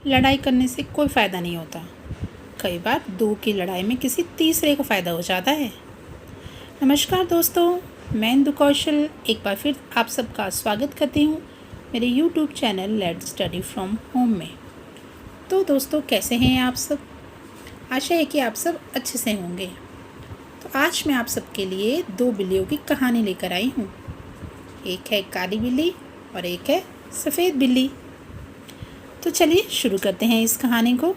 लड़ाई करने से कोई फ़ायदा नहीं होता। कई बार दो की लड़ाई में किसी तीसरे को फ़ायदा हो जाता है। नमस्कार दोस्तों, मैं इंदु कौशल एक बार फिर आप सबका स्वागत करती हूँ मेरे YouTube channel let's study from home में। तो दोस्तों, कैसे हैं आप सब? आशा है कि आप सब अच्छे से होंगे। तो आज मैं आप सबके लिए दो बिल्लियों की कहानी लेकर आई हूँ। एक है काली बिल्ली और एक है सफ़ेद बिल्ली। तो चलिए शुरू करते हैं इस कहानी को।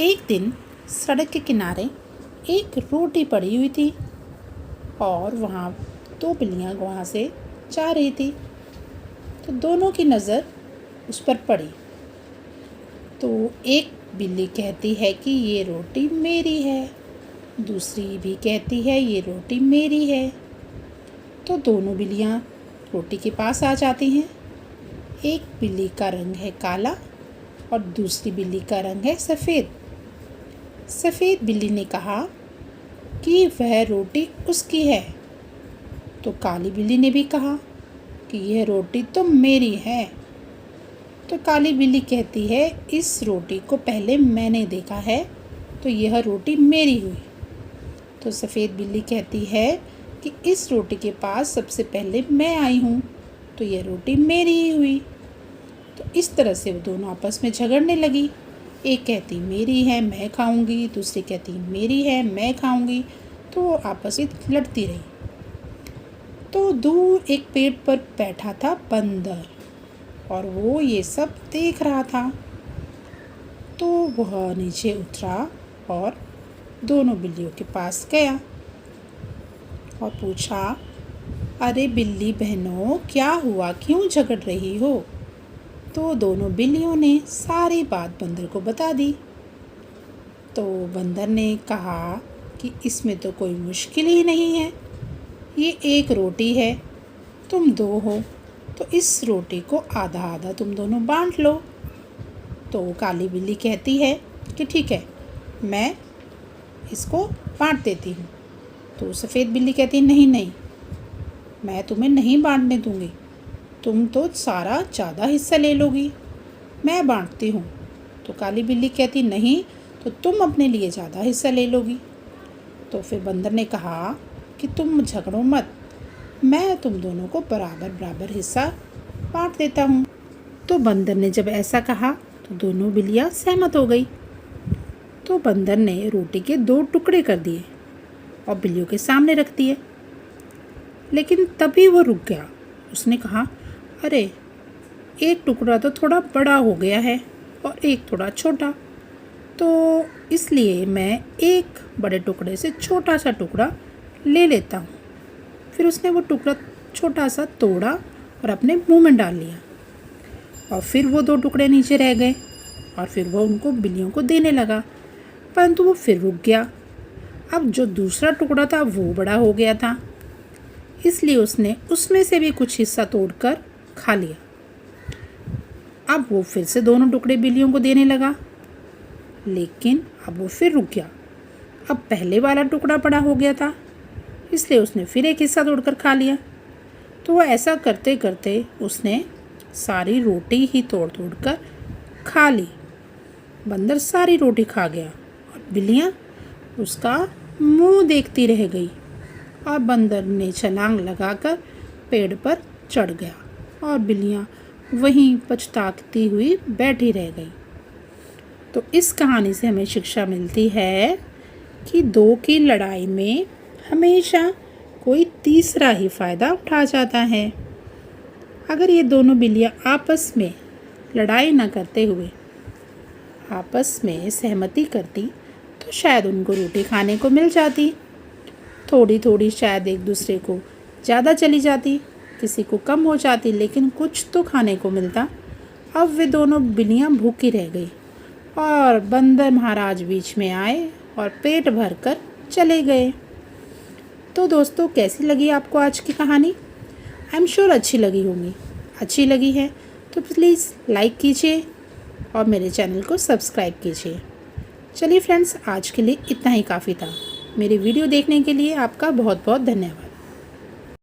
एक दिन सड़क के किनारे एक रोटी पड़ी हुई थी और वहाँ दो बिल्लियाँ वहाँ से जा रही थी। तो दोनों की नज़र उस पर पड़ी। तो एक बिल्ली कहती है कि ये रोटी मेरी है, दूसरी भी कहती है ये रोटी मेरी है। तो दोनों बिल्लियाँ रोटी के पास आ जाती हैं। एक बिल्ली का रंग है काला और दूसरी बिल्ली का रंग है सफ़ेद। सफ़ेद बिल्ली ने कहा कि वह रोटी उसकी है। तो काली बिल्ली ने भी कहा कि यह रोटी तो मेरी है। तो काली बिल्ली कहती है इस रोटी को पहले मैंने देखा है तो यह रोटी मेरी हुई। तो सफ़ेद बिल्ली कहती है कि इस रोटी के पास सबसे पहले मैं आई हूँ तो यह रोटी मेरी ही हुई। तो इस तरह से वो दोनों आपस में झगड़ने लगी। एक कहती मेरी है मैं खाऊंगी, दूसरी कहती मेरी है मैं खाऊंगी। तो वो आपस में लड़ती रही। तो दूर एक पेड़ पर बैठा था बंदर और वो ये सब देख रहा था। तो वह नीचे उतरा और दोनों बिल्लियों के पास गया और पूछा, अरे बिल्ली बहनों, क्या हुआ, क्यों झगड़ रही हो? तो दोनों बिल्लियों ने सारी बात बंदर को बता दी। तो बंदर ने कहा कि इसमें तो कोई मुश्किल ही नहीं है, ये एक रोटी है, तुम दो हो तो इस रोटी को आधा आधा तुम दोनों बांट लो। तो काली बिल्ली कहती है कि ठीक है, मैं इसको बांट देती हूँ। तो सफ़ेद बिल्ली कहती है नहीं नहीं, मैं तुम्हें नहीं बांटने दूँगी, तुम तो सारा ज़्यादा हिस्सा ले लोगी, मैं बांटती हूँ। तो काली बिल्ली कहती नहीं, तो तुम अपने लिए ज़्यादा हिस्सा ले लोगी। तो फिर बंदर ने कहा कि तुम झगड़ो मत, मैं तुम दोनों को बराबर बराबर हिस्सा बांट देता हूँ। तो बंदर ने जब ऐसा कहा तो दोनों बिल्लियाँ सहमत हो गई। तो बंदर ने रोटी के दो टुकड़े कर दिए और बिल्लियों के सामने रख दिए। लेकिन तभी वो रुक गया। उसने कहा, अरे एक टुकड़ा तो थोड़ा बड़ा हो गया है और एक थोड़ा छोटा, तो इसलिए मैं एक बड़े टुकड़े से छोटा सा टुकड़ा ले लेता हूँ। फिर उसने वो टुकड़ा छोटा सा तोड़ा और अपने मुंह में डाल लिया और फिर वो दो टुकड़े नीचे रह गए और फिर वो उनको बिल्लियों को देने लगा, परंतु वो फिर रुक गया। अब जो दूसरा टुकड़ा था वो बड़ा हो गया था, इसलिए उसने उसमें से भी कुछ हिस्सा तोड़कर खा लिया। अब वो फिर से दोनों टुकड़े बिल्लियों को देने लगा, लेकिन अब वो फिर रुक गया। अब पहले वाला टुकड़ा बड़ा हो गया था, इसलिए उसने फिर एक हिस्सा तोड़कर खा लिया। तो वो ऐसा करते करते उसने सारी रोटी ही तोड़ तोड़ कर खा ली। बंदर सारी रोटी खा गया और बिल्लियाँ उसका मुंह देखती रह गई और बंदर ने छलांग लगाकर पेड़ पर चढ़ गया और बिल्लियाँ वहीं पछताती हुई बैठी रह गई। तो इस कहानी से हमें शिक्षा मिलती है कि दो की लड़ाई में हमेशा कोई तीसरा ही फ़ायदा उठा जाता है। अगर ये दोनों बिल्लियाँ आपस में लड़ाई न करते हुए आपस में सहमति करती तो शायद उनको रोटी खाने को मिल जाती। थोड़ी थोड़ी शायद एक दूसरे को ज़्यादा चली जाती, किसी को कम हो जाती, लेकिन कुछ तो खाने को मिलता। अब वे दोनों बिल्लियाँ भूखी रह गई और बंदर महाराज बीच में आए और पेट भर कर चले गए। तो दोस्तों, कैसी लगी आपको आज की कहानी? आई एम श्योर अच्छी लगी होंगी। अच्छी लगी है तो प्लीज़ लाइक कीजिए और मेरे चैनल को सब्सक्राइब कीजिए। चलिए फ्रेंड्स, आज के लिए इतना ही काफ़ी था। मेरी वीडियो देखने के लिए आपका बहुत बहुत धन्यवाद।